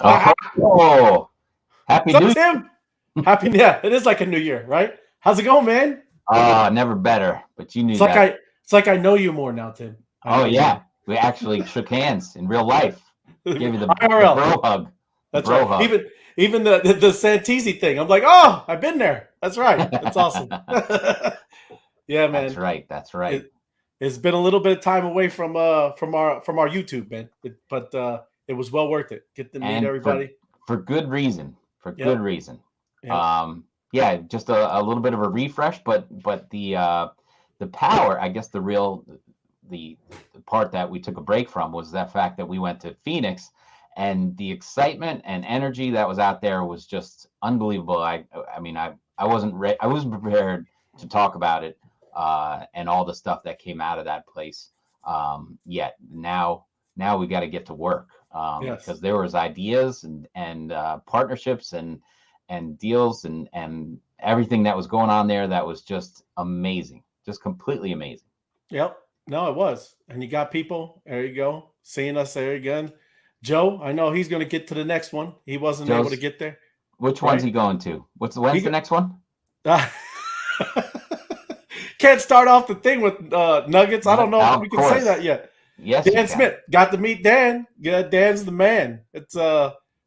Oh, happy So New Year. Tim, happy yeah, it is like a new year, right? How's it going, man? Oh, never better, but you It's knew like that. I know you more now, Tim. I Oh know you yeah, more. we actually shook hands in real life. Gave you the IRL. bro hug, the That's right. bro hug. Even the Santisi thing. I'm like, oh, I've been there. That's right. That's awesome. Yeah, That's man. right. That's right. It it's been a little bit of time away from our YouTube, man. But it was well worth it. Get to meet And everybody. for good reason. For good Yep. reason. Yep. Yeah, just a little bit of a refresh, but the power, I guess the the part that we took a break from was that fact that we went to Phoenix, and the excitement and energy that was out there was just unbelievable. I mean I wasn't I wasn't prepared to talk about it, and all the stuff that came out of that place. Yet now we got to get to work, because Yes. there was ideas and partnerships and deals and everything that was going on there that was just amazing, just completely amazing. Yep. No, it was. And you got people. There you go. Seeing us there again. Joe, I know he's going to get to the next one. He wasn't able to Joe's, get there, which one's right? he going to? When's He the next one? got, can't start off the thing with Nuggets. I don't know if Now, we of can say course, that yet. yes, you Dan can. Smith got to meet Dan. Yeah, Dan's the man. It's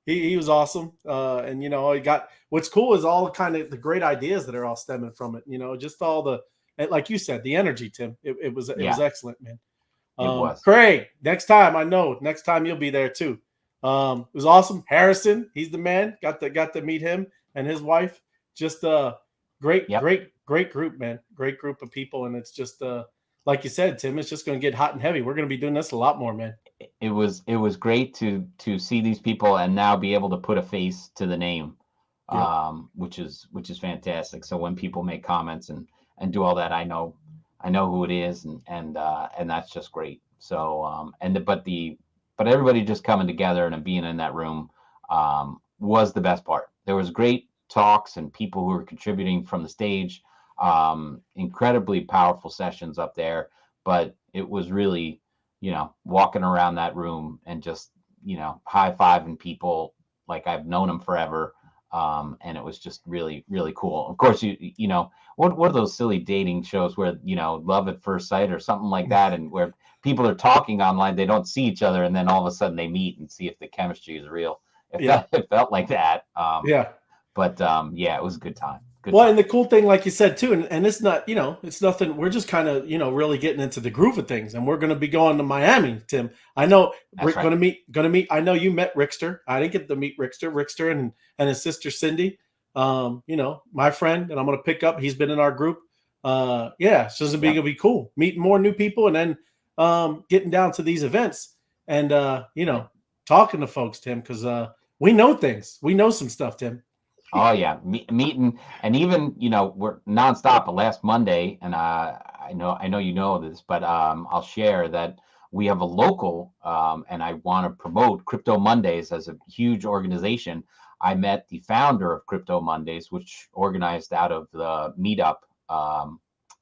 he was awesome. And you know, he got what's cool is all kind of the great ideas that are all stemming from it. You know, just all the like you said, the energy, Tim. It was Yeah, excellent, man. it was. Craig, next time I know next time you'll be there too. It was awesome. Harrison, he's the man. Got to meet him and his wife. Just Yep. great group, man. Great group of people, and it's just like you said, Tim. It's just going to get hot and heavy. We're going to be doing this a lot more, man. It was great to see these people and now be able to put a face to the name, Yep. which is fantastic. So when people make comments and do all that, I know who it is, and that's just great. So but everybody just coming together and being in that room, was the best part. There was great talks and people who were contributing from the stage, incredibly powerful sessions up there, but it was really, walking around that room and just, high fiving people like I've known them forever. And it was just really, really cool. Of course, what are those silly dating shows where, love at first sight or something like that, and where people are talking online, they don't see each other, and then all of a sudden they meet and see if the chemistry is real. Yeah. It felt like that. Yeah. But yeah, it was a good time. Good Well, time. and the cool thing, like you said too, and it's not, you know, it's nothing. We're just kind of, you know, really getting into the groove of things, and we're going to be going to Miami, Tim. I know we're That's right. going to meet. I know you met Rickster. I didn't get to meet Rickster, and his sister Cindy. You know, my friend, and I'm going to pick up. He's been in our group. Yeah, it's just Yep. gonna be cool, meeting more new people, and then getting down to these events, and you Right. know, talking to folks, Tim, because we know things. We know some stuff, Tim. Oh yeah, meeting, and even, we're nonstop. Last Monday, and I know you know this, but I'll share that we have a local, and I want to promote Crypto Mondays as a huge organization. I met the founder of Crypto Mondays, which organized out of the Meetup,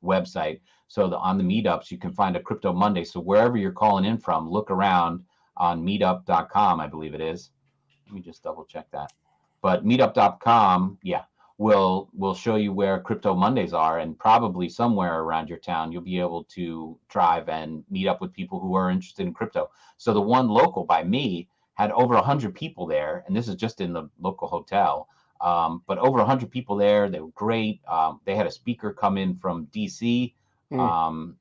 website. So on the meetups, you can find a Crypto Monday. So wherever you're calling in from, look around on Meetup.com, I believe it is. Let me just double check that. But meetup.com, yeah, will show you where Crypto Mondays are, and probably somewhere around your town you'll be able to drive and meet up with people who are interested in crypto. So the one local by me had over 100 people there, and this is just in the local hotel. But over 100 people there. They were great. They had a speaker come in from DC, Mm, um,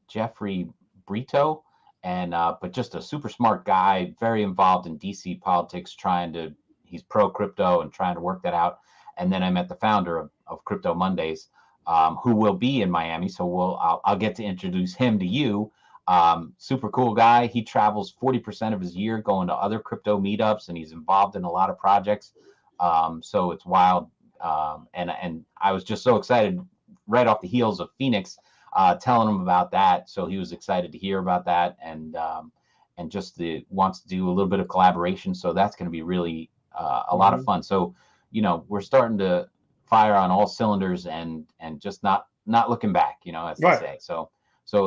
Jeffrey Brito, and but just a super smart guy, very involved in DC politics, he's pro crypto and trying to work that out. And then I met the founder of Crypto Mondays, who will be in Miami. So I'll get to introduce him to you. Super cool guy. He travels 40% of his year going to other crypto meetups, and he's involved in a lot of projects. So it's wild. And I was just so excited right off the heels of Phoenix, telling him about that. So he was excited to hear about that, and just wants to do a little bit of collaboration. So that's going to be really, a lot of mhm. fun. So we're starting to fire on all cylinders, and just not looking back, as they Right. say. So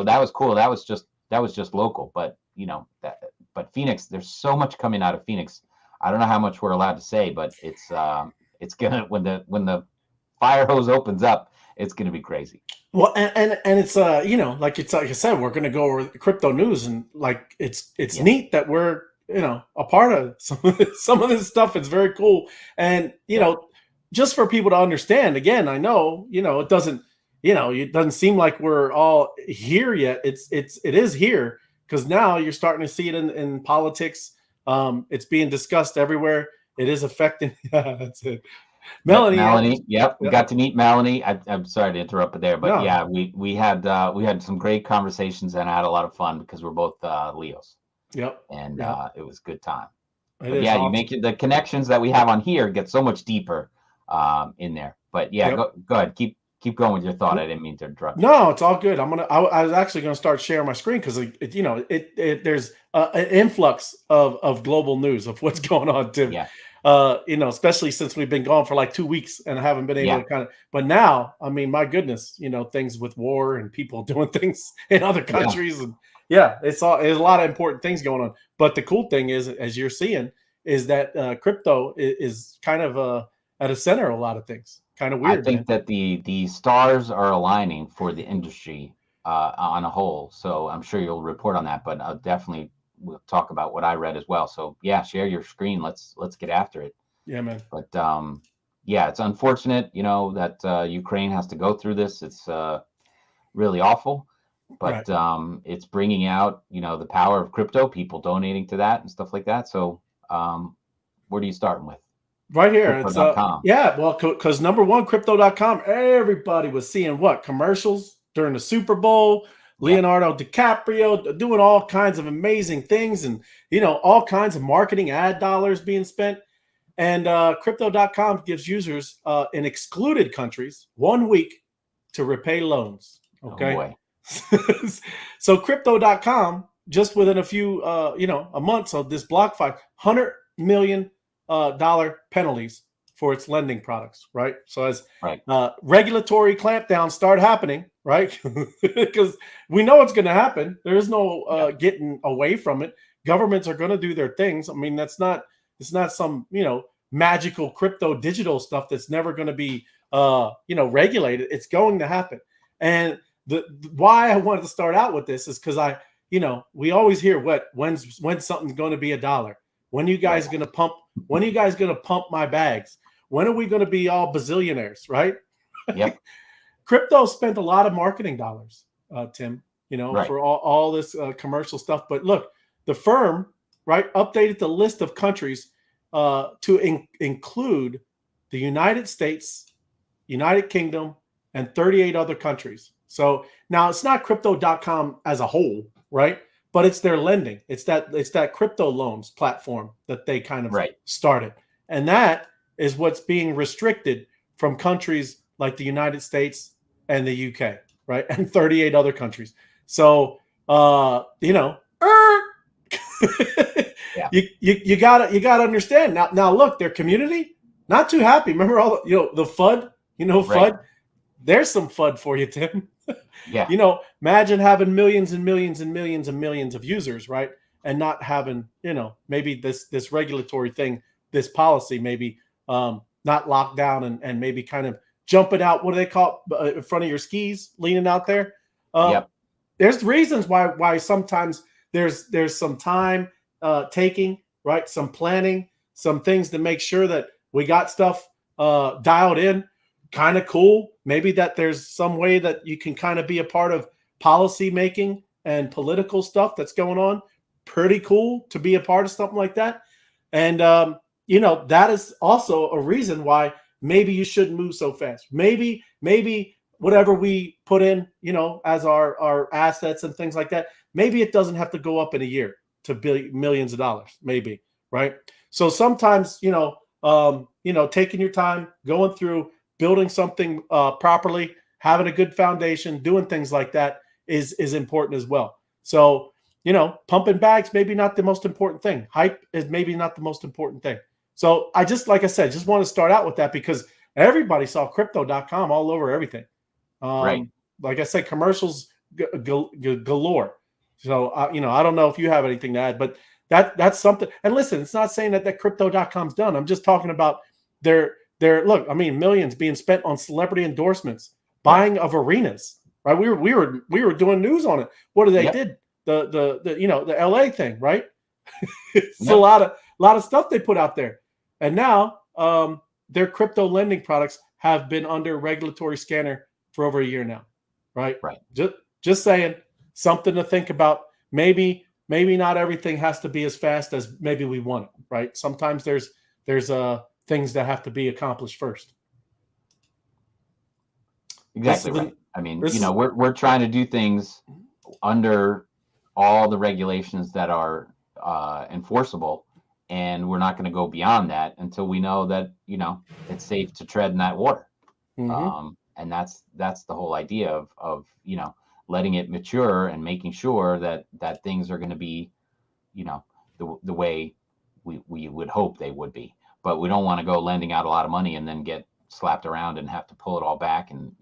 that was cool. That was just local, but but Phoenix, there's so much coming out of Phoenix. I don't know how much we're allowed to say, but it's gonna when the fire hose opens up, it's gonna be crazy. Well, and it's like I said, we're gonna go over crypto news, and like it's Yeah, neat that we're a part of some of this stuff. It's very cool, and yeah, just for people to understand. Again, I know it doesn't seem like we're all here yet. It is here because now you're starting to see it in politics. It's being discussed everywhere. It is affecting. Yeah, that's it. yep. Melanie, Melanie, yep. We yeah, got to meet Melanie. I'm sorry to interrupt it there, but no, yeah, we had some great conversations and I had a lot of fun because we're both Leos, yep, and yeah, it was a good time. it But is yeah, you make awesome. it, the connections that we have on here get so much deeper in there. But yeah, Yep. go ahead, keep going with your thought. I didn't mean to interrupt you. No, it's all good. I was actually gonna start sharing my screen because there's an influx of global news of what's going on, Tim. Yeah, Especially since we've been gone for like 2 weeks and I haven't been able yeah, to kind of. But now, I mean, my goodness, things with war and people doing things in other yeah. countries, and yeah, there's a lot of important things going on. But the cool thing is, as you're seeing, is that crypto is kind of at a center of a lot of things. Kind of I weird, man. think that the stars are aligning for the industry on a whole. So I'm sure you'll report on that, but definitely we'll talk about what I read as well. So yeah, share your screen. Let's get after it. Yeah, man. But yeah, it's unfortunate, that Ukraine has to go through this. It's really awful, Right. but it's bringing out, the power of crypto, people donating to that and stuff like that. So where do you start with? Right here. It's Crypto.com. yeah, well, because number one, crypto.com, everybody was seeing what commercials during the Super Bowl, Yep. Leonardo DiCaprio doing all kinds of amazing things, and all kinds of marketing ad dollars being spent. And crypto.com gives users in excluded countries 1 week to repay loans. Oh Okay. boy. So crypto.com, just within a few a month of this BlockFi, $100 million penalties for its lending products, right? So as Right. regulatory clampdowns start happening, right? Because we know it's going to happen. There is no Yeah. getting away from it. Governments are going to do their things. I mean, it's not some magical crypto digital stuff that's never going to be regulated. It's going to happen. And the why I wanted to start out with this is because we always hear when's something's going to be $1. When you Right. guys going to pump? When are you guys going to pump my bags? When are we going to be all bazillionaires, right? Yep. Crypto spent a lot of marketing dollars, Tim, Right. for all this commercial stuff. But look, the firm, right, updated the list of countries to include the United States, United Kingdom, and 38 other countries. So now it's not crypto.com as a whole, right? But it's their lending. It's that crypto loans platform that they kind of Right. started. And that is what's being restricted from countries like the United States and the UK, right? And 38 other countries. So Yeah. you gotta understand now. Look, their community not too happy. Remember all the FUD. Right. FUD. There's some FUD for you, Tim. Yeah. Imagine having millions and millions and millions and millions of users, right? And not having maybe this regulatory thing, this policy, maybe not locked down and maybe kind of jumping out. What do they call it, in front of your skis, leaning out there? Um, Yep. there's reasons why sometimes there's some time taking, right? Some planning, some things to make sure that we got stuff dialed in. Kind of cool. Maybe that there's some way that you can kind of be a part of policy making and political stuff that's going on. Pretty cool to be a part of something like that. And that is also a reason why maybe you shouldn't move so fast. Maybe whatever we put in, as our assets and things like that, maybe it doesn't have to go up in a year to millions of dollars, maybe, right? So sometimes, taking your time, going through, building something properly, having a good foundation, doing things like that is important as well. So, pumping bags, maybe not the most important thing. Hype is maybe not the most important thing. So I just, like I said, just want to start out with that because everybody saw crypto.com all over everything. Right. Like I said, commercials galore. So, I don't know if you have anything to add, but that's something. And listen, it's not saying that crypto.com's done. I'm just talking about their look. I mean, millions being spent on celebrity endorsements, buying of arenas. Right? We were doing news on it. What did they did? The the LA thing, right? It's a lot of stuff they put out there. And now their crypto lending products have been under regulatory scanner for over a year now. Right? Right. Just saying, something to think about. Maybe not everything has to be as fast as maybe we want it, right? Sometimes there's things that have to be accomplished first. Exactly right. I mean, we're trying to do things under all the regulations that are enforceable, and we're not going to go beyond that until we know that it's safe to tread in that water. And that's the whole idea of letting it mature and making sure that things are going to be the way we would hope they would be. But we don't want to go lending out a lot of money and then get slapped around and have to pull it all back. And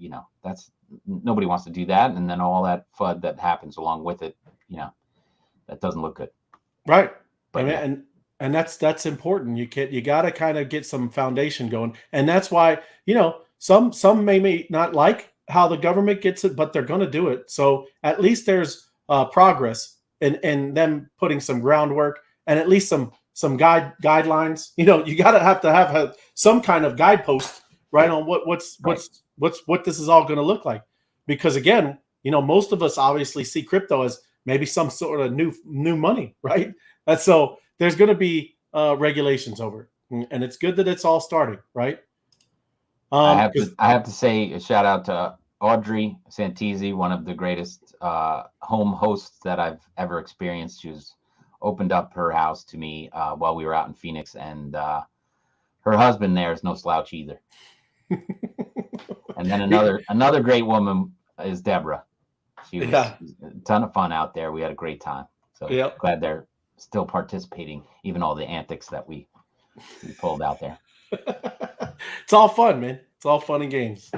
that's, nobody wants to do that. And then all that FUD that happens along with it, that doesn't look good. Right. But and that's important. You got to kind of get some foundation going. And that's why, some may not like how the government gets it, but they're going to do it. So at least there's progress in them putting some groundwork and at least some guidelines. You got to have some kind of guidepost, right, on what this is all going to look like. Because again, most of us obviously see crypto as maybe some sort of new money, right? And so there's going to be regulations over it, and it's good that it's all starting, right? I have to say a shout out to Audrey Santisi, one of the greatest home hosts that I've ever experienced. She was opened up her house to me while we were out in Phoenix, and her husband there is no slouch either. And then another great woman is Deborah. She was a ton of fun out there. We had a great time. So glad they're still participating, even all the antics that we pulled out there. It's all fun, man. It's all fun and games.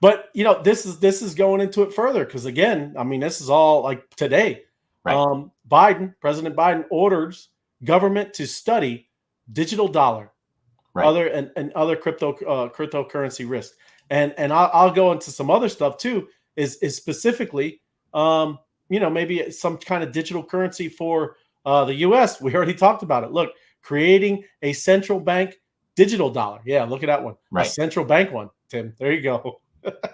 But this is going into it further because again, I mean, this is all like today. Right. President Biden orders government to study digital dollar, other cryptocurrency risk, and I'll go into some other stuff too. Is specifically, maybe some kind of digital currency for the U.S. We already talked about it. Look, creating a central bank digital dollar. Yeah, look at that one. Right. A central bank one, Tim. There you go.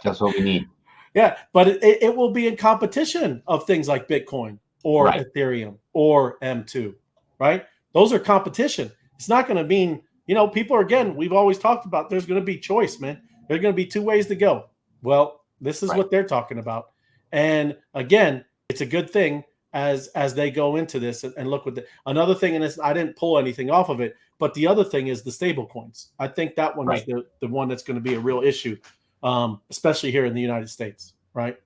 Just what we need. Yeah, but it will be in competition of things like Bitcoin or Ethereum or M2, right? Those are competition. It's not going to mean, people are, again, we've always talked about there's going to be choice, man. There's going to be two ways to go. Well, this is what they're talking about. And again, it's a good thing as they go into this and look with another thing in this. I didn't pull anything off of it, but the other thing is the stable coins. I think that one is the one that's going to be a real issue, especially here in the United States, right?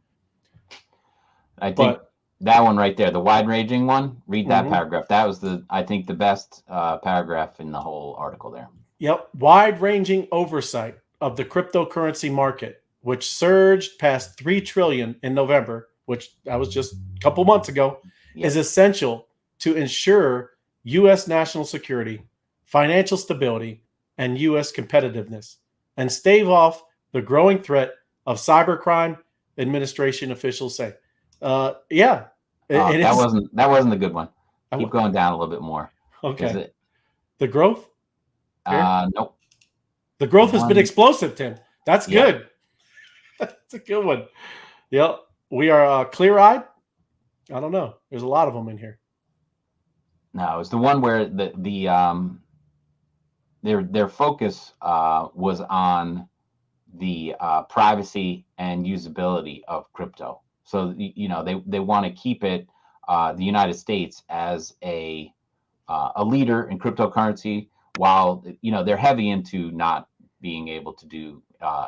I think that one right there, the wide-ranging one, read that paragraph. That was I think the best paragraph in the whole article there. Yep. Wide-ranging oversight of the cryptocurrency market, which surged past $3 trillion in November, which that was just a couple months ago, is essential to ensure U.S. national security, financial stability, and U.S. competitiveness, and stave off the growing threat of cybercrime, administration officials say. That wasn't a good one. Keep going down a little bit more. Okay. The growth? Nope. The growth has been explosive, Tim. That's good. That's a good one. Yep. We are clear-eyed. I don't know. There's a lot of them in here. No, it's the one where their focus was on the privacy and usability of crypto. So they want to keep it the United States as a leader in cryptocurrency, while they're heavy into not being able to do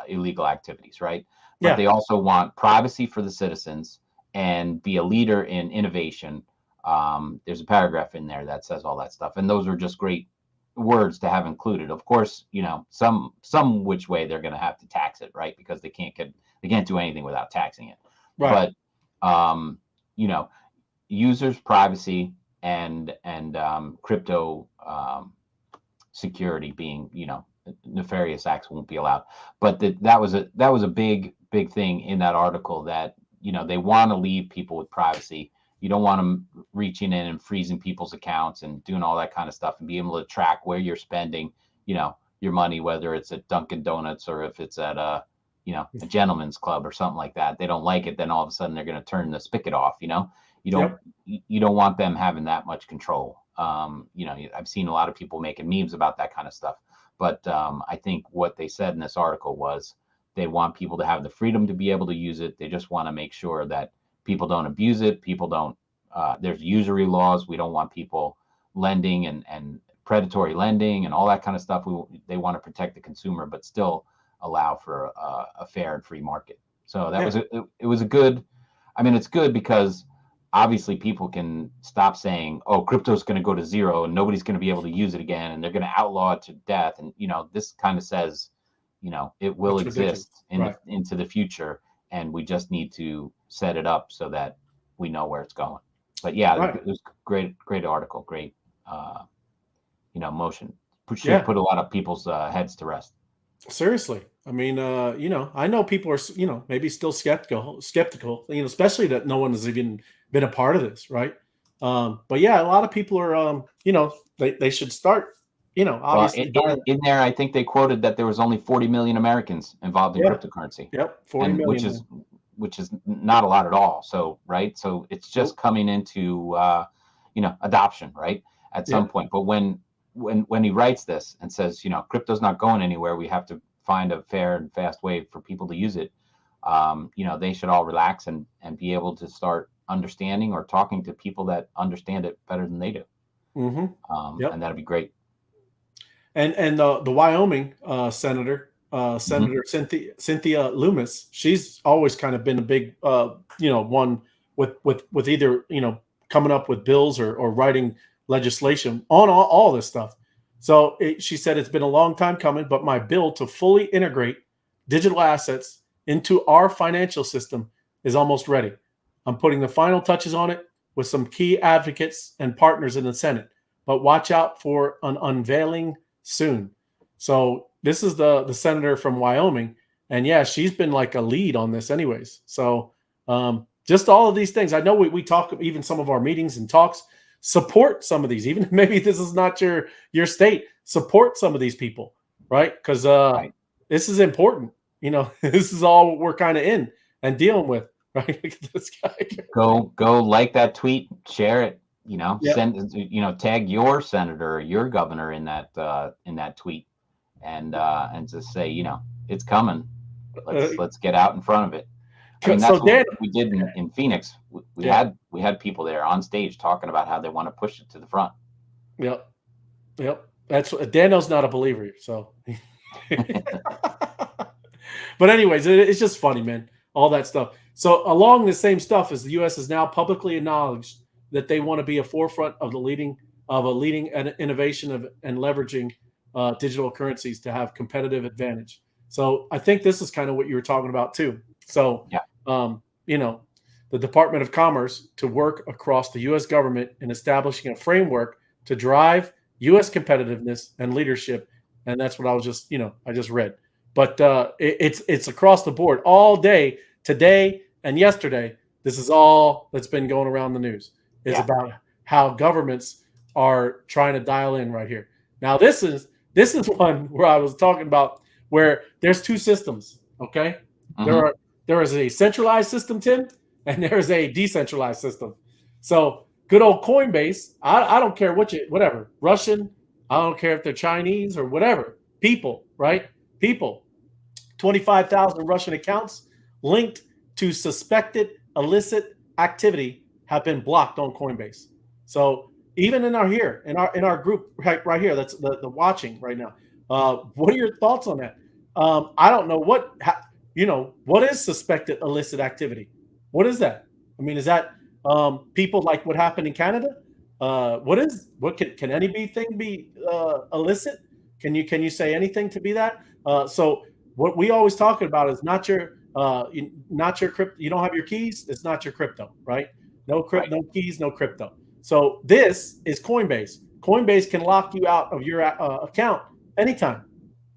illegal activities, right? But they also want privacy for the citizens and be a leader in innovation. There's a paragraph in there that says all that stuff, and those are just great words to have included. Of course, some which way they're going to have to tax it, right? Because they can't do anything without taxing it. Right. But users' privacy and crypto security being, nefarious acts won't be allowed. But that was a big thing in that article, that they want to leave people with privacy. You don't want them reaching in and freezing people's accounts and doing all that kind of stuff, and be able to track where you're spending, your money, whether it's at Dunkin' Donuts or if it's at a gentleman's club or something like that. They don't like it, then all of a sudden they're going to turn the spigot off. You don't you don't want them having that much control. I've seen a lot of people making memes about that kind of stuff. But I think what they said in this article was they want people to have the freedom to be able to use it. They just want to make sure that people don't abuse it. People don't, there's usury laws. We don't want people lending and predatory lending and all that kind of stuff. They want to protect the consumer, but still allow for a fair and free market. So that was it was a good, it's good because obviously people can stop saying, oh, crypto's going to go to zero and nobody's going to be able to use it again, and they're going to outlaw it to death. And, this kind of says, it will exist into the future, and we just need to set it up so that we know where it's going. But yeah, it was great article, great, motion. Should put a lot of people's heads to rest. Seriously. I know people are, maybe still skeptical, especially that no one has even been a part of this. Right. But yeah, a lot of people are, they should start, obviously. In there, I think they quoted that there was only 40 million Americans involved in cryptocurrency. Yep. 40 million. Which is not a lot at all. So, right. So it's just coming into, adoption, right. At some point. But when he writes this and says, crypto's not going anywhere, we have to find a fair and fast way for people to use it. They should all relax and be able to start understanding or talking to people that understand it better than they do. Mm-hmm. And that'd be great. And the Wyoming Senator Cynthia Loomis, she's always kind of been a big, one with either, coming up with bills or writing legislation on all this stuff. So she said, it's been a long time coming, but my bill to fully integrate digital assets into our financial system is almost ready. I'm putting the final touches on it with some key advocates and partners in the Senate, but watch out for an unveiling soon. So this is the senator from Wyoming. And yeah, she's been like a lead on this anyways. So just all of these things. I know we talk, even some of our meetings and talks, support some of these, even maybe this is not your state, support some of these people, right? Because this is important. This is all we're kind of in and dealing with, right? This guy. Go like that tweet, share it, send, tag your senator or your governor in that tweet, and just say, it's coming. Let's get out in front of it. That's what we did in Phoenix. We had people there on stage talking about how they want to push it to the front. Yep. That's what Daniel's not a believer, so. But anyways, it's just funny, man. All that stuff. So along the same stuff as the U.S. has now publicly acknowledged that they want to be a forefront of a leading innovation and leveraging digital currencies to have competitive advantage. So I think this is kind of what you were talking about too. So, the Department of Commerce to work across the U.S. government in establishing a framework to drive U.S. competitiveness and leadership. And that's what I was just, I just read. But it's across the board all day, today and yesterday. This is all that's been going around the news. It's about how governments are trying to dial in right here. Now, this is one where I was talking about where there's two systems. Okay, there is a centralized system, Tim, and there's a decentralized system. So good old Coinbase. I don't care whatever Russian. I don't care if they're Chinese or whatever. People, right? People. 25,000 Russian accounts linked to suspected illicit activity have been blocked on Coinbase. So even in our group right here, that's the watching right now. What are your thoughts on that? I don't know what is suspected illicit activity. What is that? I mean, is that people like what happened in Canada? Can anything be illicit? Can you say anything to be that? So what we always talking about is not your crypto. You don't have your keys. It's not your crypto, right? No keys, no crypto. So this is Coinbase. Coinbase can lock you out of your account anytime.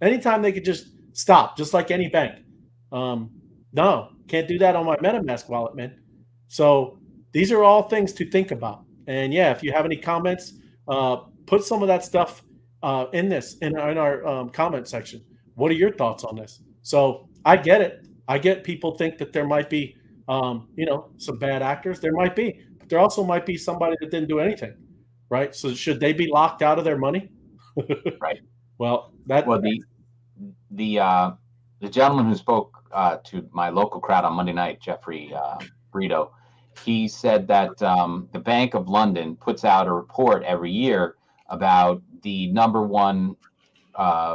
Anytime they could just stop, just like any bank. No, can't do that on my MetaMask wallet, man. So these are all things to think about. And yeah, if you have any comments, put some of that stuff in our comment section. What are your thoughts on this? So I get it. I get people think that there might be, some bad actors. There might be, but there also might be somebody that didn't do anything, right? So should they be locked out of their money? Right. Well, that Well, the uh, the gentleman who spoke to my local crowd on Monday night, Jeffrey Brito, he said that the Bank of London puts out a report every year about the number one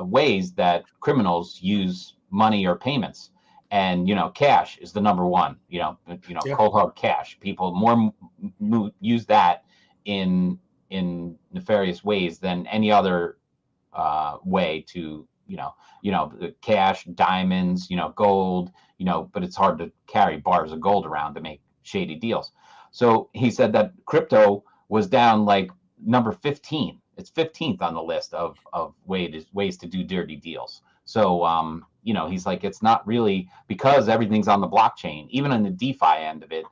ways that criminals use money or payments, and cash is the number one. yeah, Cold hard cash. People more use that in nefarious ways than any other way to the cash, diamonds, gold, but it's hard to carry bars of gold around to make shady deals. So he said that crypto was down like number 15. It's 15th on the list of ways to do dirty deals. So he's like, it's not really, because everything's on the blockchain, even on the DeFi end of it,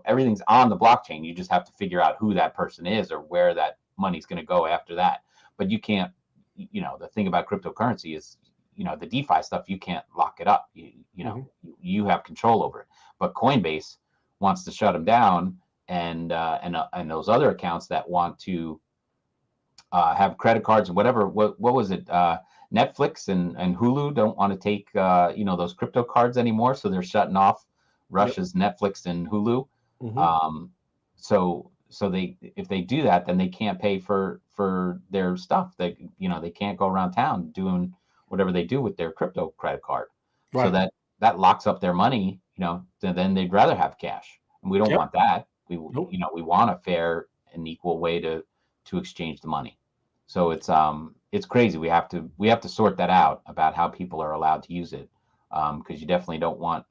everything's on the blockchain. You just have to figure out who that person is or where that money's going to go after that. But you can't, the thing about cryptocurrency is, the DeFi stuff, you can't lock it up. You have control over it. But Coinbase wants to shut them down, and those other accounts that want to have credit cards and whatever. What was it? Netflix and Hulu don't want to take those crypto cards anymore, so they're shutting off Russia's Netflix and Hulu. Mm-hmm. So they, if they do that, then they can't pay for their stuff. They can't go around town doing whatever they do with their crypto credit card. So Right. that locks up their money. Then they'd rather have cash, and we don't Yep. want that. We Nope. we want a fair and equal way to exchange the money. So it's crazy. We have to sort that out about how people are allowed to use it, because you definitely don't want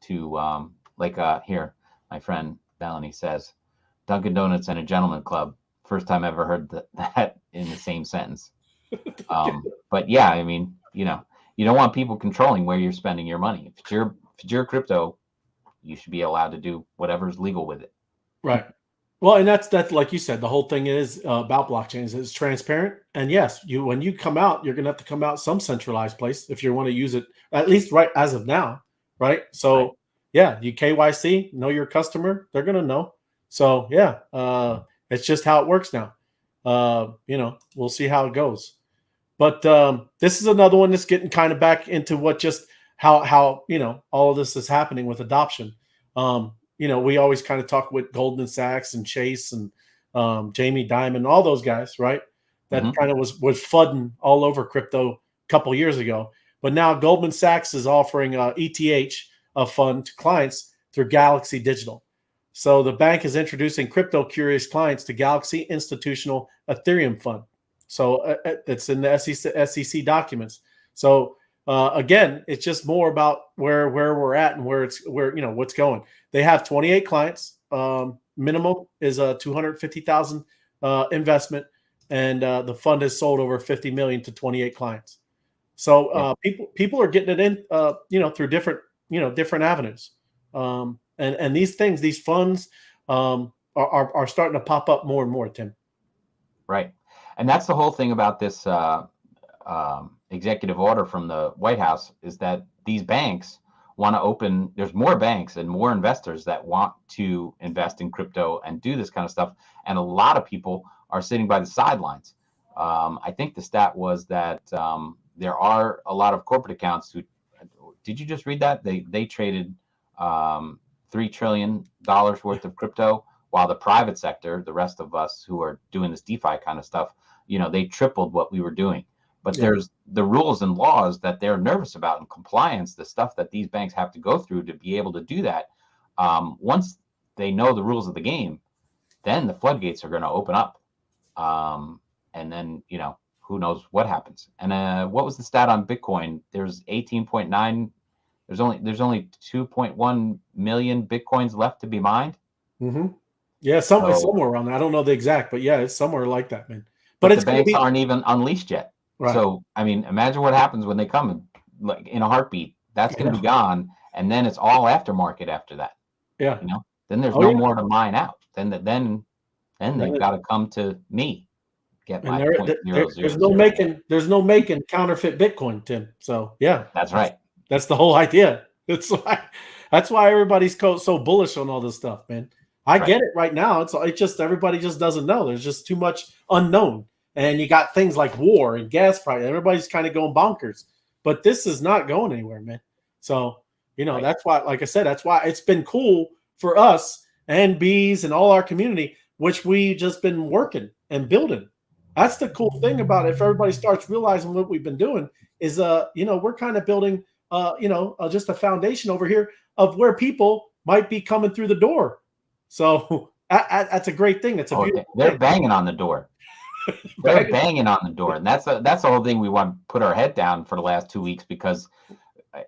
to here, my friend Melanie says, Dunkin' Donuts and a gentleman club. First time I ever heard that in the same sentence. But yeah, I mean, you don't want people controlling where you're spending your money. If it's your crypto, you should be allowed to do whatever's legal with it. Right. Well, and that's like you said, the whole thing is about blockchains is transparent. And yes, when you come out, you're gonna have to come out some centralized place if you want to use it, at least right as of now, right? So Right. yeah, you KYC, know your customer, they're gonna know. So yeah, it's just how it works now. We'll see how it goes. But this is another one that's getting kind of back into what just how all of this is happening with adoption. We always kind of talk with Goldman Sachs and Chase and Jamie Dimon, all those guys, right? That Mm-hmm. kind of was flooding all over crypto a couple years ago. But now Goldman Sachs is offering ETH, a fund, to clients through Galaxy Digital. So the bank is introducing crypto curious clients to Galaxy Institutional Ethereum Fund. So it's in the SEC documents. So again, it's just more about where we're at and where what's going. They have 28 clients. Minimum is a 250,000 investment, and the fund has sold over 50 million to 28 clients. So people are getting it in through different avenues. And these funds are starting to pop up more and more, Tim. Right. And that's the whole thing about this executive order from the White House, is that these banks want to open, there's more banks and more investors that want to invest in crypto and do this kind of stuff. And a lot of people are sitting by the sidelines. I think the stat was that there are a lot of corporate accounts who, did you just read that? They traded $3 trillion worth of crypto, while the private sector, the rest of us who are doing this DeFi kind of stuff, they tripled what we were doing. But Yeah. there's the rules and laws that they're nervous about, and compliance, the stuff that these banks have to go through to be able to do that. Once they know the rules of the game, then the floodgates are going to open up. And then, who knows what happens. And what was the stat on Bitcoin? There's 18.9. There's only 2.1 million Bitcoins left to be mined. Mm-hmm. Yeah, it's So, somewhere around there. I don't know the exact, but yeah, it's somewhere like that, man. But but the it's going to banks be aren't even unleashed yet. right. So, I mean, imagine what happens when they come in, like in a heartbeat. That's going to Yeah, be gone, and then it's all aftermarket after that. yeah. You know, then there's Oh no yeah. more to mine out. Then Then they've it, got to come to me, get and my point zero there's zero no zero one. making counterfeit Bitcoin, Tim. So yeah, That's right. that's the whole idea. That's why everybody's so bullish on all this stuff, man. I Right. get it right now. It's just everybody just doesn't know. There's just too much unknown, and you got things like war and gas price. Everybody's kind of going bonkers, but this is not going anywhere, man. So Right. that's why, like I said, that's why it's been cool for us and bees and all our community, which we just been working and building. That's the cool thing about it. If everybody starts realizing what we've been doing is, we're kind of building, just a foundation over here of where people might be coming through the door. So that's a great thing. It's a Oh, beautiful they're thing. banging on the door. They're banging on the door, and that's the whole thing. We want to put our head down for the last 2 weeks because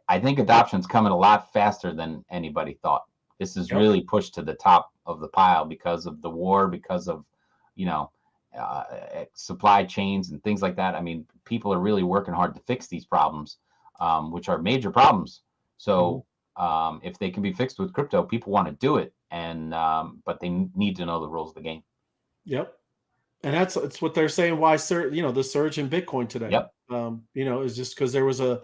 I think adoption's coming a lot faster than anybody thought. This is Yep. really pushed to the top of the pile because of the war, because of you know uh, supply chains and things like that. I mean, people are really working hard to fix these problems, which are major problems. Mhm. So if they can be fixed with crypto, people want to do it, and but they need to know the rules of the game. Yep. And it's what they're saying. Why, sir? The surge in Bitcoin today. Yep. Is just because there was an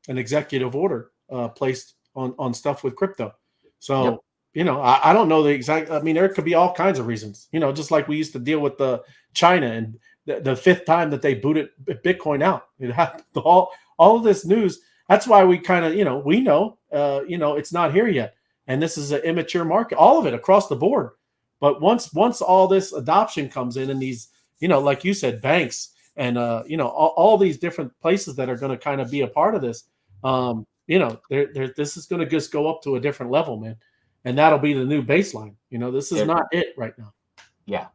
executive order placed on stuff with crypto. Yep. So I don't know the exact. I mean, there could be all kinds of reasons. Just like we used to deal with the China and the fifth time that they booted Bitcoin out. It happened. All of this news. That's why we kind of we know it's not here yet, and this is an immature market. All of it across the board. But once all this adoption comes in, and these, like you said, banks and all these different places that are going to kind of be a part of this, this is going to just go up to a different level, man, and that'll be the new baseline. This is There, not it right now. yeah.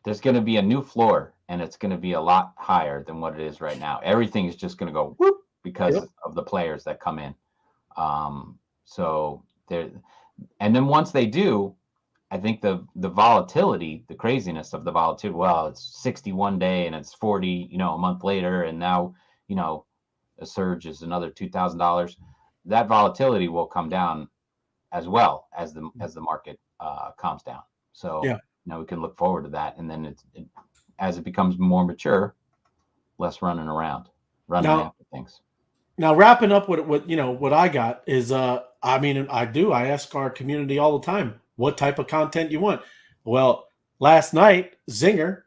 There's going to be a new floor, and it's going to be a lot higher than what it is right now. Everything is just going to go whoop Yep. because of the players that come in. So there, and then once they do, I think the volatility, the craziness of the volatility. Well, it's 61 day and it's 40, a month later, and now a surge is another $2,000. That volatility will come down as well as the market calms down. So Yeah. we can look forward to that, and then as it becomes more mature, less running Now, after things. wrapping up what I got is, I ask our community all the time, what type of content you want. Well, last night Zinger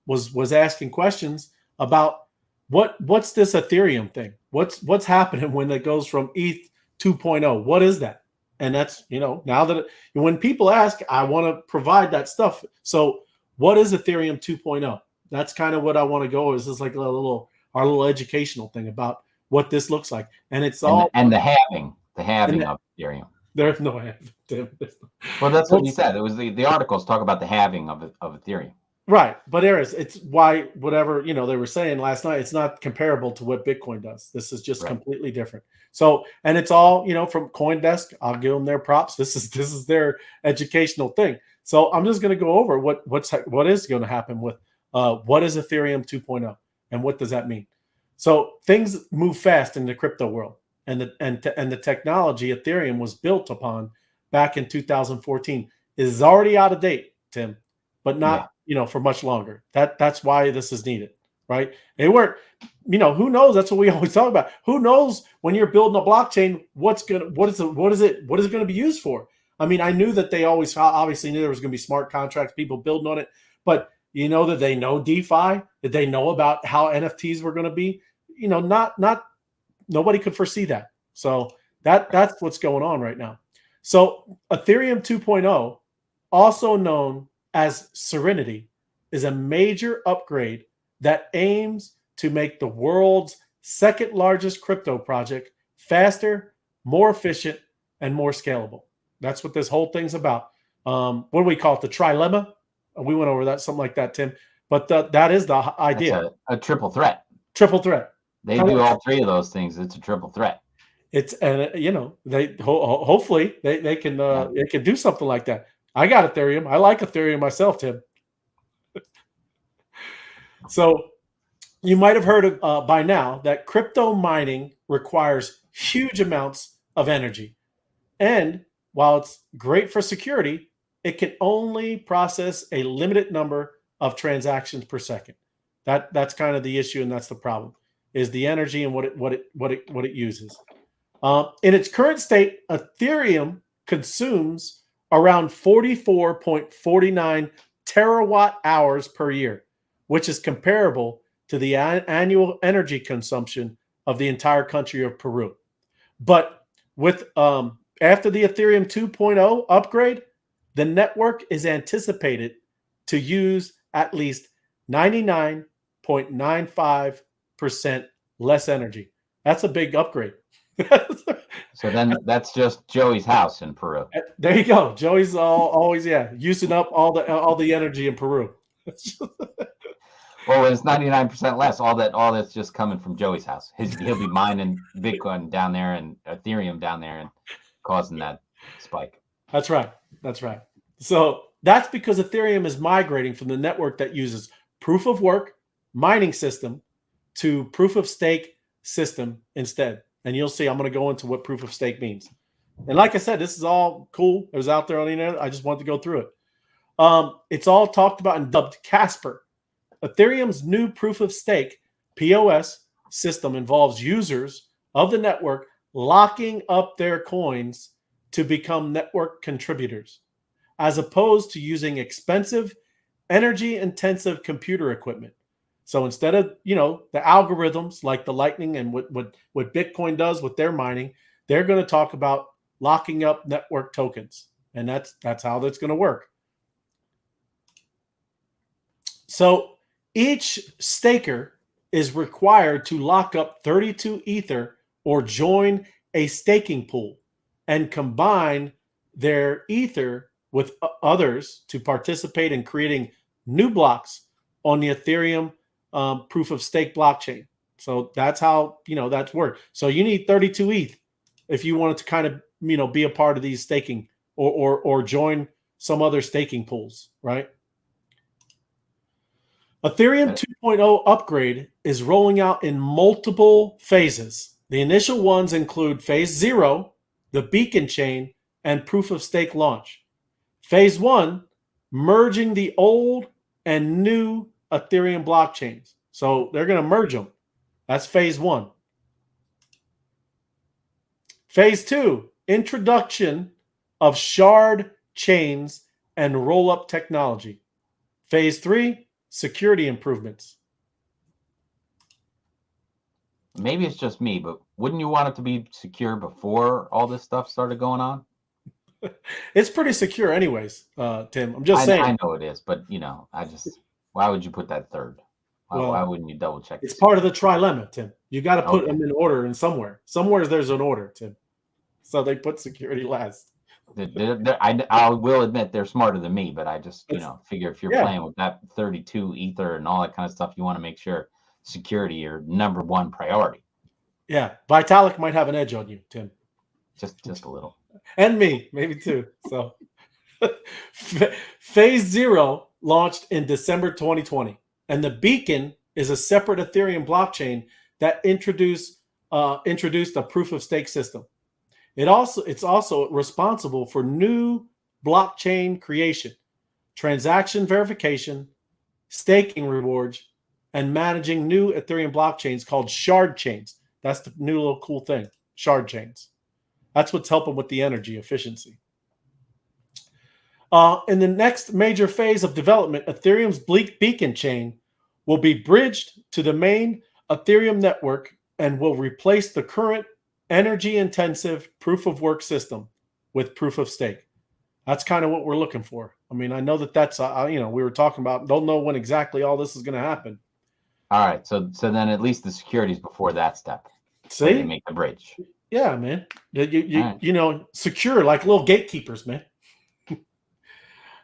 was asking questions about what's this Ethereum thing? What's happening when it goes from ETH 2.0? What is that? And that's now that when people ask, I want to provide that stuff. So what is Ethereum 2.0? That's kind of what I want to go. Is this like our little educational thing about what this looks like, and it's And all and the halving and of Ethereum. there's no end. Well, that's what he Well, said. It was the articles talk about the halving of Ethereum. right, but it's why whatever they were saying last night, it's not comparable to what Bitcoin does. This is just Right. completely different. So, and it's all from CoinDesk. I'll give them their props. This is their educational thing. So I'm just going to go over what is going to happen with what is Ethereum 2.0 and what does that mean. So things move fast in the crypto world, and the technology Ethereum was built upon back in 2014 is already out of date, Tim, but Yeah. not for much longer. That's why this is needed, right? They weren't, who knows? That's what we always talk about. Who knows when you're building a blockchain, what is it going to be used for? I mean, I knew that they always obviously knew there was going to be smart contracts, people building on it, but that they know DeFi, that they know about how NFTs were going to be, not nobody could foresee that. So that's what's going on right now. So Ethereum 2.0, also known as Serenity, is a major upgrade that aims to make the world's second largest crypto project faster, more efficient, and more scalable. That's what this whole thing's about. What do we call it? The trilemma? We went over that, something like that, Tim. But that is the That's idea. a triple threat. Triple threat. They Kind do of, all three of those things. It's a triple threat. It's and they hopefully they can do something like that. I got Ethereum. I like Ethereum myself, Tim. So you might have heard of, by now that crypto mining requires huge amounts of energy. And while it's great for security, it can only process a limited number of transactions per second. That's kind of the issue, and that's the problem, is the energy and what it uses. In its current state, Ethereum consumes around 44.49 terawatt hours per year, which is comparable to the annual energy consumption of the entire country of Peru. But with after the Ethereum 2.0 upgrade, the network is anticipated to use at least 99.95% less energy. That's a big upgrade. So then that's just Joey's house in Peru. There you go. Joey's always using up all the energy in Peru. Well, it's 99% less. All that's just coming from Joey's house. He'll be mining Bitcoin down there and Ethereum down there and causing that spike. That's right. That's right. So that's because Ethereum is migrating from the network that uses proof of work mining system to proof of stake system instead. And you'll see, I'm going to go into what proof of stake means. And like I said, this is all cool. It was out there on the internet. I just wanted to go through it. It's all talked about and dubbed Casper. Ethereum's new proof of stake, POS, system involves users of the network locking up their coins to become network contributors, as opposed to using expensive, energy-intensive computer equipment. So instead of, the algorithms like the Lightning and what Bitcoin does with their mining, they're going to talk about locking up network tokens. And that's how that's going to work. So each staker is required to lock up 32 Ether or join a staking pool and combine their Ether with others to participate in creating new blocks on the Ethereum proof of stake blockchain. So that's how, that's work. So you need 32 ETH if you wanted to kind of, be a part of these staking or join some other staking pools, right? Ethereum 2.0 upgrade is rolling out in multiple phases. The initial ones include phase 0, the beacon chain, and proof of stake launch. Phase 1, merging the old and new Ethereum blockchains. So they're going to merge them. That's phase 1. Phase 2, introduction of shard chains and roll-up technology. Phase 3, security improvements. Maybe it's just me, but wouldn't you want it to be secure before all this stuff started going on? It's pretty secure anyways, Tim. I'm just saying. I know it is, but why would you put that third? Why wouldn't you double check? It's part of the trilemma, Tim. You got to put them in order and somewhere. Somewhere there's an order, Tim. So they put security last. I will admit they're smarter than me, but I just, figure if you're playing with that 32 Ether and all that kind of stuff, you want to make sure security your number one priority. Yeah. Vitalik might have an edge on you, Tim. Just a little. And me, maybe too. So phase 0 launched in December 2020. And the beacon is a separate Ethereum blockchain that introduced a proof of stake system. It's also responsible for new blockchain creation, transaction verification, staking rewards, and managing new Ethereum blockchains called shard chains. That's the new little cool thing, shard chains. That's what's helping with the energy efficiency. In the next major phase of development, Ethereum's beacon chain will be bridged to the main Ethereum network and will replace the current energy-intensive proof of work system with proof of stake. That's kind of what we're looking for. I mean, I know that's we were talking about. Don't know when exactly all this is going to happen. All right, so then at least the security is before that step. See, they make the bridge. Yeah, man. Secure like little gatekeepers, man.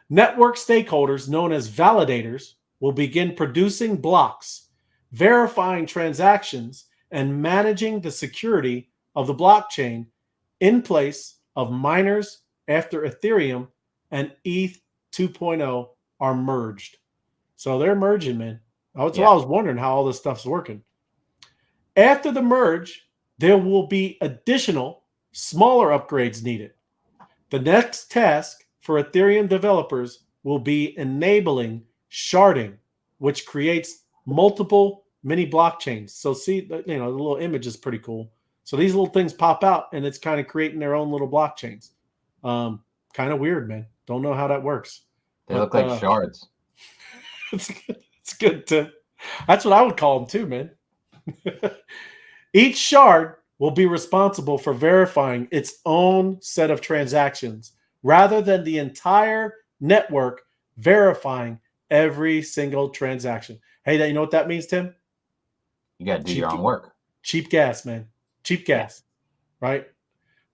Network stakeholders, known as validators, will begin producing blocks, verifying transactions, and managing the security of the blockchain in place of miners after Ethereum and ETH 2.0 are merged. So they're merging, man. That's why I was wondering how all this stuff's working. After the merge, there will be additional smaller upgrades needed. The next task for Ethereum developers will be enabling sharding, which creates multiple mini blockchains. So see, the little image is pretty cool. So these little things pop out, and it's kind of creating their own little blockchains. Kind of weird, man. Don't know how that works. They look like shards. It's good, Tim. That's what I would call them too, man. Each shard will be responsible for verifying its own set of transactions rather than the entire network verifying every single transaction. Hey, you know what that means, Tim? You got to do your own work. Cheap gas, man. Cheap gas, right?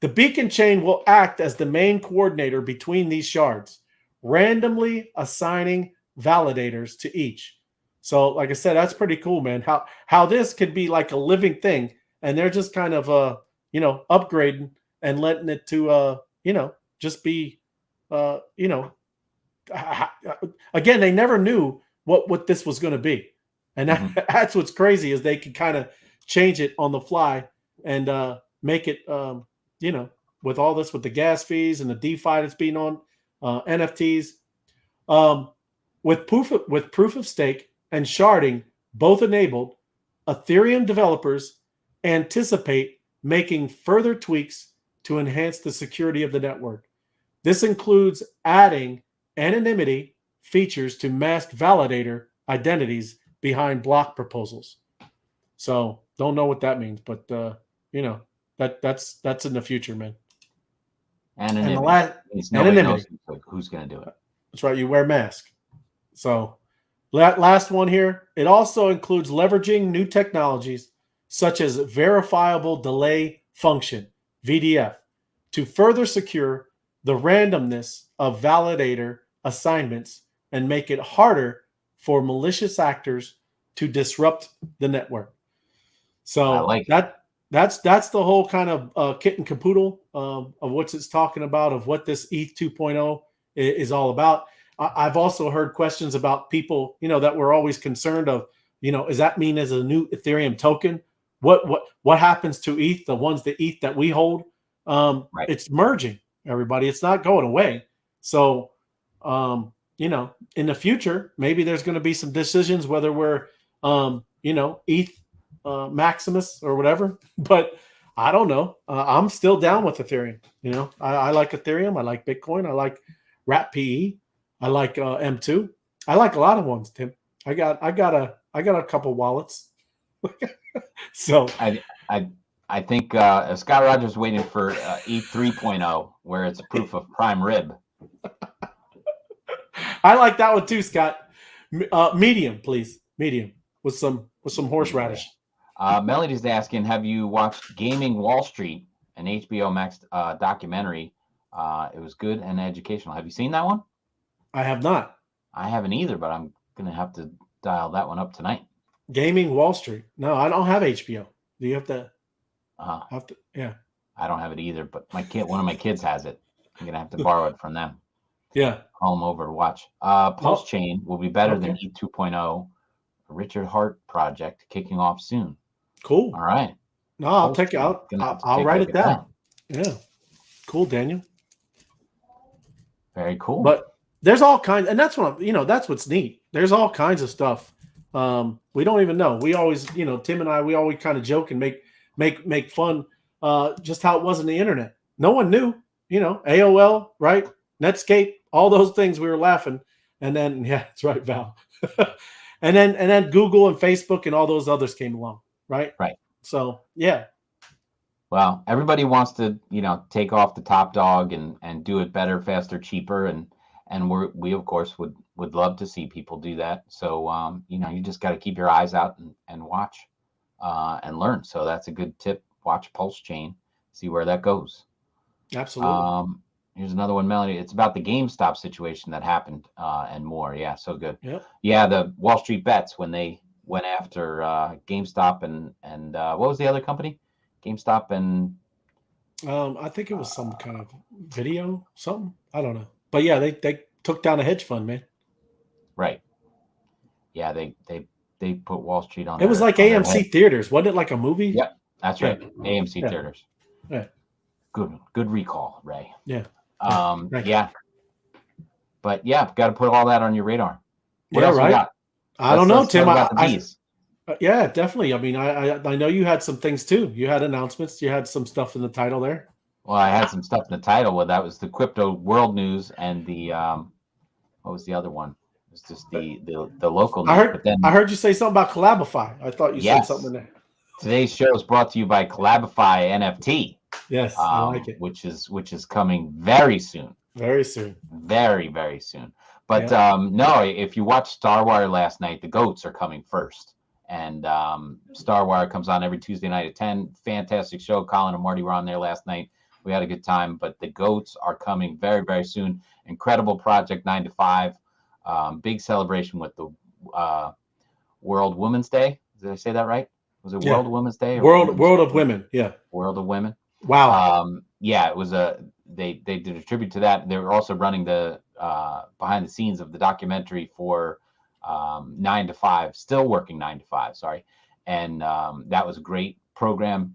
The beacon chain will act as the main coordinator between these shards, randomly assigning validators to each. So, like I said, that's pretty cool, man. How this could be like a living thing, and they're just kind of upgrading and letting it to just be again, they never knew what this was going to be, and that's what's crazy is they can kind of change it on the fly and make it with all this, with the gas fees and the DeFi that's being on NFTs, with proof of stake and sharding both enabled, Ethereum developers anticipate making further tweaks to enhance the security of the network. This includes adding anonymity features to masked validator identities behind block proposals. So don't know what that means, but that's in the future, man. Anonymity. Anonymity. Who's going to do it? That's right. You wear a mask. So last one here. It also includes leveraging new technologies such as verifiable delay function, VDF, to further secure the randomness of validator assignments and make it harder for malicious actors to disrupt the network. So that's the whole kind of kit and caboodle of what it's talking about, of what this ETH 2.0 is all about. I've also heard questions about people, that were always concerned of, does that mean as a new Ethereum token? What happens to ETH, the ETH that we hold? It's merging, everybody. It's not going away. So, in the future, maybe there's going to be some decisions whether we're, ETH Maximus or whatever. But I don't know. I'm still down with Ethereum. I like Ethereum. I like Bitcoin. I like Wrap PE. I like M2. I like a lot of ones, Tim. I got a couple wallets. So I think Scott Rogers waiting for ETH 3.0, where it's proof of prime rib. I like that one too, Scott. Medium, please. Medium with some horseradish. Melody's asking, have you watched Gaming Wall Street, an HBO Max documentary? It was good and educational. Have you seen that one? I have not. I haven't either, but I'm going to have to dial that one up tonight. Gaming Wall Street. No, I don't have HBO. Do you have to? Yeah. I don't have it either, but one of my kids has it. I'm going to have to borrow it from them. Yeah. Call them over to watch. Pulse Chain will be better than ETH 2.0. Richard Hart project kicking off soon. Cool. All right. No, I'll take it out. I'll write it down. Yeah. Cool, Daniel. Very cool. But there's all kinds, and that's that's what's neat. There's all kinds of stuff. We don't even know. We always, Tim and I, we always kind of joke and make fun just how it was in the internet. No one knew, AOL, right? Netscape, all those things, we were laughing. And then, yeah, that's right, Val. and then Google and Facebook and all those others came along, right? Right. So, yeah. Well, everybody wants to, take off the top dog and do it better, faster, cheaper, and we of course would love to see people do that. So you just got to keep your eyes out and watch and learn. So that's a good tip. Watch Pulse Chain, see where that goes. Absolutely. Here's another one, Melody. It's about the GameStop situation that happened and more. Yeah, so good. Yep. Yeah, the Wall Street Bets when they went after GameStop and what was the other company? GameStop and I think it was some kind of video, something. I don't know. But yeah, they took down a hedge fund, man. right. Yeah, they put Wall Street It was like on their AMC head. theaters. Wasn't it like a movie? Yep, that's Yeah. right. AMC Yeah. theaters. Yeah. Good recall, Ray. Yeah. Thank you. Yeah, but yeah, got to put all that on your radar. What Yeah, else we right. got? I don't know, Let's talk Tim. about the bees. Yeah, definitely. I mean, I know you had some things too. You had announcements. You had some stuff in the title there. Well, I had some stuff in the title. Well, that was the crypto world news, and the what was the other one? It was just the local news. But then I heard you say something about Collabify. I thought you said something yes, in there. today's show is brought to you by CollabifyNFT, Yes, I like it. which is coming very soon. Very soon. Very, very soon. But Yeah. no, if you watched Star Wire last night, the goats are coming first. And Star Wire comes on every Tuesday night at 10. Fantastic show. Colin and Marty were on there last night. We had a good time. But the goats are coming very, very soon. Incredible project, 9 to 5. Big celebration with the World Women's Day. Did I say that right? Was it World Women's Day? Or World of Women. Yeah. World of Women. Wow. Yeah, it was they did a tribute to that. They were also running the behind the scenes of the documentary for 9 to 5, still working 9 to 5. Sorry, and that was a great program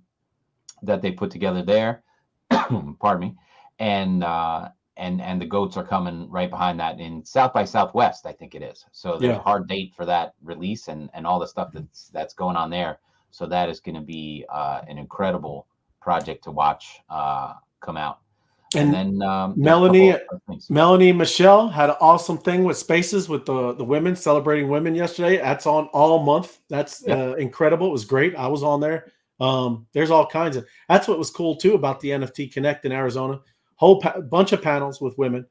that they put together there. Pardon me, and the goats are coming right behind that in South by Southwest, I think it is. So there's a hard date for that release and all the stuff that's going on there. So that is going to be an incredible project to watch come out. And then Melanie and Michelle had an awesome thing with Spaces with the women celebrating women yesterday. That's on all month. That's incredible. It was great. I was on there. There's all kinds of. That's what was cool too about the NFT Connect in Arizona. Whole bunch of panels with women.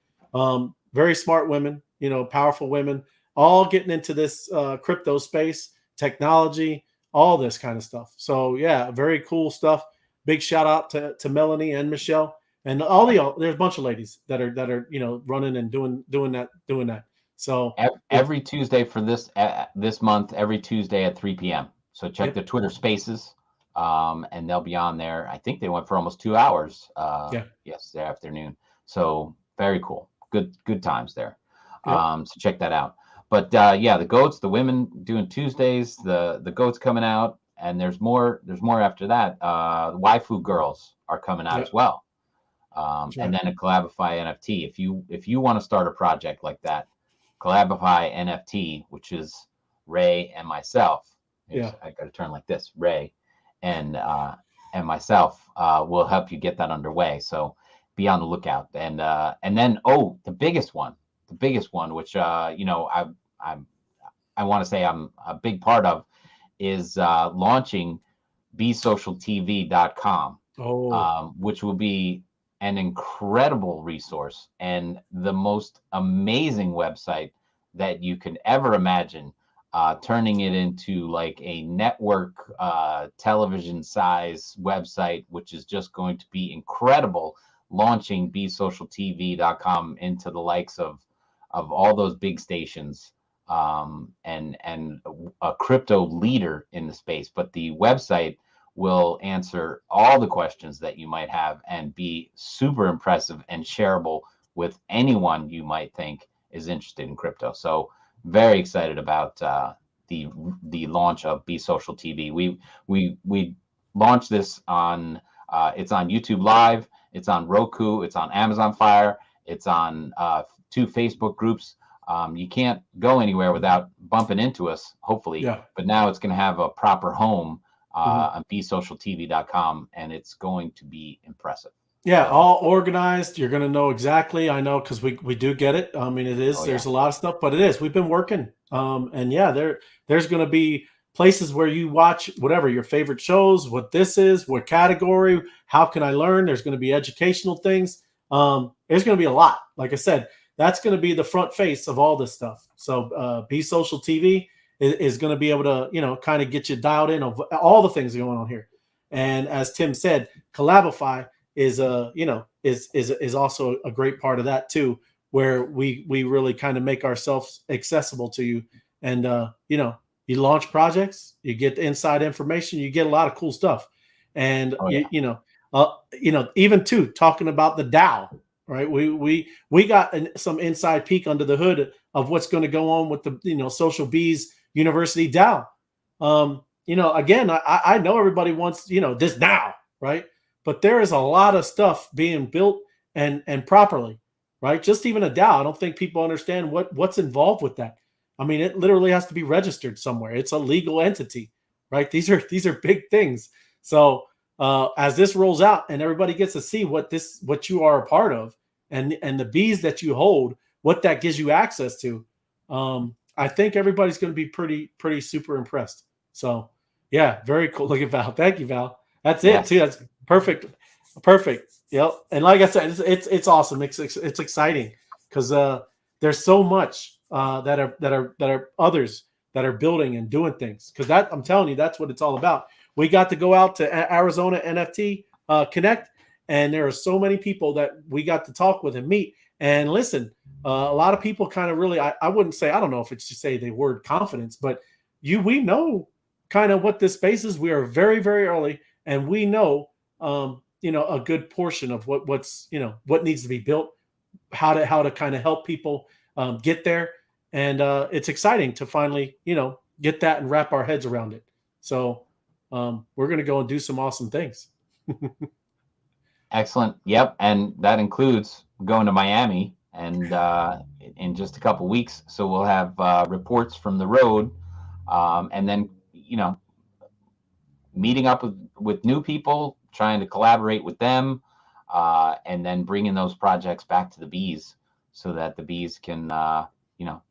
Very smart women. You know, powerful women. All getting into this crypto space, technology, all this kind of stuff. So yeah, very cool stuff. Big shout out to Melanie and Michelle. And there's a bunch of ladies that are running and doing that. So every Tuesday for this month, every Tuesday at 3 p.m. So check the Twitter Spaces, and they'll be on there. I think they went for almost 2 hours. Yesterday afternoon. So very cool. Good times there. So check that out. But the goats, the women doing Tuesdays, the goats coming out, and there's more after that. The waifu girls are coming out as well. And then a Collabify NFT. If you want to start a project like that, Collabify NFT, which is Ray and myself. I got to turn like this. Ray and myself will help you get that underway. So be on the lookout. And then the biggest one, which I want to say I'm a big part of, is launching BeesSocialTV.com, which will be an incredible resource and the most amazing website that you can ever imagine, turning it into like a network television size website, which is just going to be incredible, launching BeesSocialTV.com into the likes of all those big stations, and a crypto leader in the space. But the website will answer all the questions that you might have and be super impressive and shareable with anyone you might think is interested in crypto. So very excited about the launch of BeesSocialTV. We launched this on it's on YouTube Live, it's on Roku, it's on Amazon Fire, it's on 2 Facebook groups. You can't go anywhere without bumping into us, hopefully. But now it's going to have a proper home on BeesSocialTV.com, and it's going to be impressive. All organized. You're going to know exactly. I know because we do get it. I mean, it is. There's a lot of stuff, but it is. We've been working, and there's going to be places where you watch whatever your favorite shows. What this is, what category, how can I learn? There's going to be educational things. There's going to be a lot. Like I said, that's going to be the front face of all this stuff. So BeesSocialTV is going to be able to, kind of get you dialed in of all the things going on here. And as Tim said, Collabify is also a great part of that too, where we really kind of make ourselves accessible to you. And, you launch projects, you get the inside information, you get a lot of cool stuff. And Oh yeah. even too talking about the DAO, right? We got some inside peek under the hood of what's going to go on with the Social Bees University DAO. Again, I know everybody wants this now, right? But there is a lot of stuff being built and properly, right? Just even a DAO, I don't think people understand what's involved with that. I mean, it literally has to be registered somewhere. It's a legal entity, right? These are big things. So as this rolls out and everybody gets to see what you are a part of, and the bees that you hold, what that gives you access to, I think everybody's going to be pretty super impressed. So yeah, very cool. Look at Val. Thank you, Val. That's it too. Yes. That's perfect. Perfect. Yep. And like I said, it's awesome. It's exciting because there's so much that are others that are building and doing things. Because that, I'm telling you, that's what it's all about. We got to go out to Arizona NFT Connect, and there are so many people that we got to talk with and meet and listen. A lot of people kind of really, I wouldn't say, I don't know if it's to say the word confidence, but we know kind of what this space is. We are very, very early, and we know, a good portion of what's what needs to be built, how to kind of help people get there, and it's exciting to finally get that and wrap our heads around it. So we're going to go and do some awesome things. Excellent. Yep. And that includes going to Miami and in just a couple weeks. So we'll have reports from the road, and then meeting up with new people, trying to collaborate with them, and then bringing those projects back to the bees so that the bees can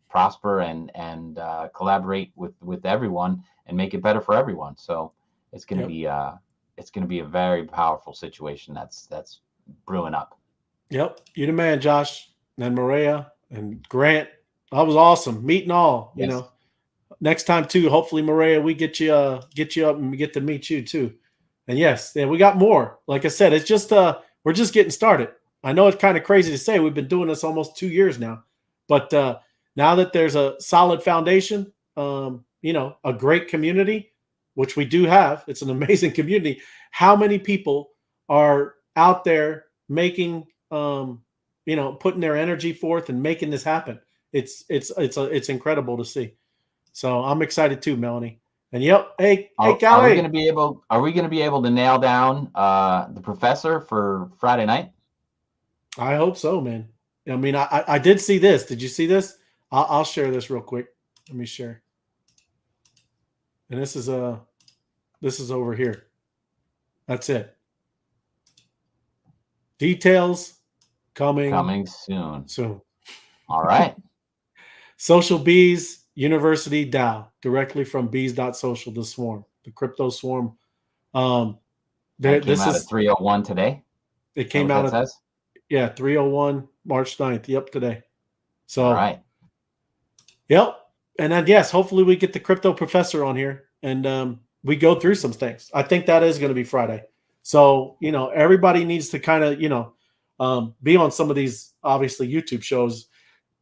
prosper and collaborate with everyone and make it better for everyone. So it's going to Yep. be it's going to be a very powerful situation that's brewing up. Yep. You the man, Josh, and Maria and Grant. That was awesome meeting all. Yes. Next time too. Hopefully, Maria, we get you up and we get to meet you too. And yes, yeah, we got more. Like I said, it's just we're just getting started. I know it's kind of crazy to say we've been doing this almost 2 years now, but now that there's a solid foundation, a great community, which we do have. It's an amazing community. How many people are out there making, putting their energy forth and making this happen? It's incredible to see. So I'm excited too, Melanie. And yep, hey, Are we Callie. going to be able? Are we going to be able to nail down the professor for Friday night? I hope so, man. I mean, I did see this. Did you see this? I'll share this real quick. Let me share. And this is over here. That's it. Details coming Soon. soon. All right. Social Bees University DAO, directly from Bees.Social, the swarm, the crypto swarm. That came This out at is 3:01 today. it Is that came what out that at says? 301 March 9th. Yep, today. All So right. yep. And then yes, hopefully we get the crypto professor on here and we go through some things. I think that is going to be Friday. So, everybody needs to kind of, be on some of these obviously YouTube shows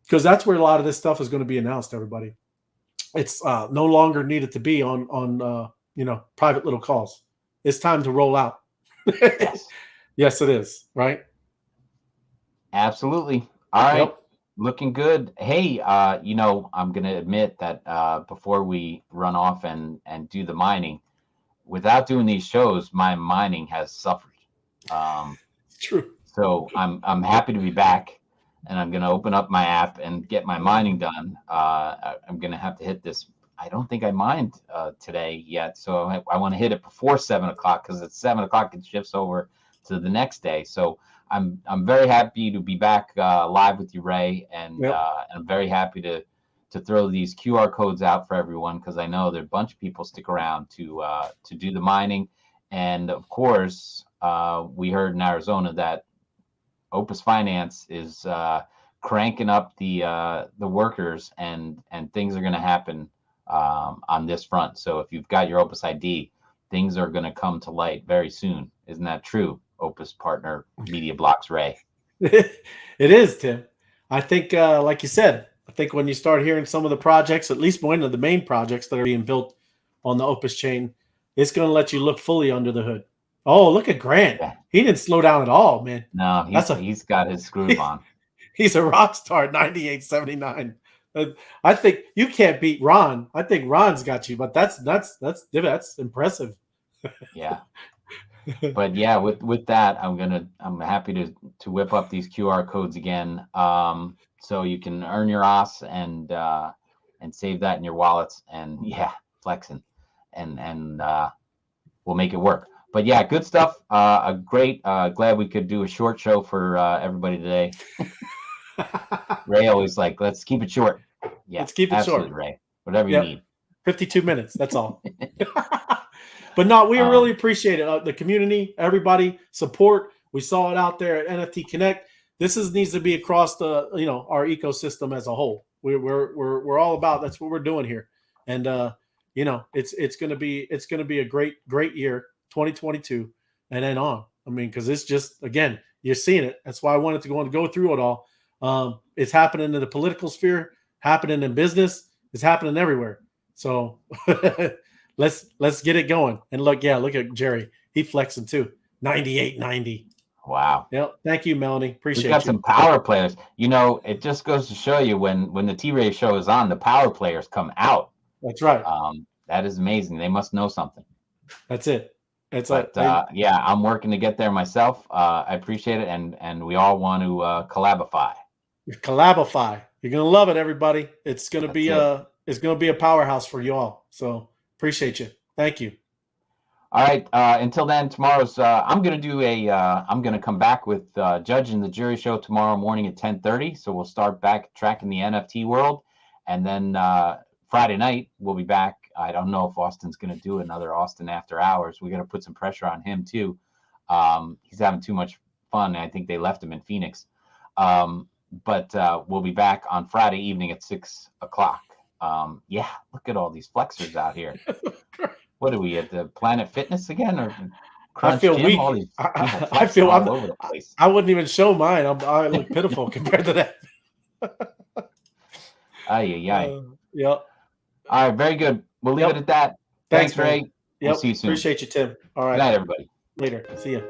because that's where a lot of this stuff is going to be announced, everybody. It's no longer needed to be on private little calls. It's time to roll out. Yes. Yes, it is. Right. Absolutely. All right. Yep. Looking good. Hey, I'm going to admit that before we run off and do the mining, without doing these shows, my mining has suffered. Um, It's true. so I'm happy to be back, and I'm going to open up my app and get my mining done. I'm going to have to hit this. I don't think I mined today yet, so I want to hit it before 7 o'clock because at 7 o'clock it shifts over to the next day. So I'm very happy to be back live with you, Ray, and Yep. I'm very happy to throw these QR codes out for everyone because I know there are a bunch of people stick around to do the mining, and of course we heard in Arizona that Opus Finance is cranking up the workers, and things are going to happen on this front. So if you've got your Opus ID, things are going to come to light very soon. Isn't that true, Opus partner Media Blocks Ray? It is, Tim. I think, like you said, I think when you start hearing some of the projects, at least one of the main projects that are being built on the Opus chain, it's going to let you look fully under the hood. Oh, look at Grant. Yeah. He didn't slow down at all, man. No, he's got his groove on. He's a rock star at 98.79. I think you can't beat Ron. I think Ron's got you, but that's impressive. Yeah. But yeah, with that, I'm happy to whip up these QR codes again, so you can earn your OS and save that in your wallets, and yeah, flexing, and we'll make it work. But yeah, good stuff. A great. Glad we could do a short show for everybody today. Ray always like, let's keep it short. Yeah, Let's keep it absolutely, short. Ray. Whatever you Yep. need. 52 minutes. That's all. But no, we really appreciate it. The community, everybody, support. We saw it out there at NFT Connect. Needs to be across the our ecosystem as a whole. We're all about, that's what we're doing here, and it's gonna be a great year, 2022, and then on. I mean, because it's just, again, you're seeing it. That's why I wanted to go through it all. It's happening in the political sphere, happening in business, it's happening everywhere. So let's get it going. And look at Jerry. He flexing too. 98.90. Wow. Yep. Thank you, Melanie. Appreciate We got you. some power players. It just goes to show you, when the T-Ray show is on, the power players come out. That's right. That is amazing. They must know something. That's it. Yeah, I'm working to get there myself. I appreciate it, and we all want to collabify. Collabify. You're gonna love it, everybody. It's gonna be a powerhouse for you all. So appreciate you. Thank you. All right. Until then, tomorrow's I'm gonna come back with Judge and the Jury show tomorrow morning at 10:30. So we'll start back tracking the NFT world, and then Friday night we'll be back. I don't know if Austin's gonna do another Austin After Hours. We got to put some pressure on him too. He's having too much fun. I think they left him in Phoenix. But we'll be back on Friday evening at 6 o'clock. Yeah, look at all these flexers out here. What are we at, the Planet Fitness again, or Crunch I feel Gym? weak. All these people I feel all over the place. I wouldn't even show mine. I look pitiful compared to that. Yep. All right, very good. We'll leave it at that. Thanks, Ray. Yep. We'll see you soon. Appreciate you, Tim. All right. Good night, everybody. Later. See ya.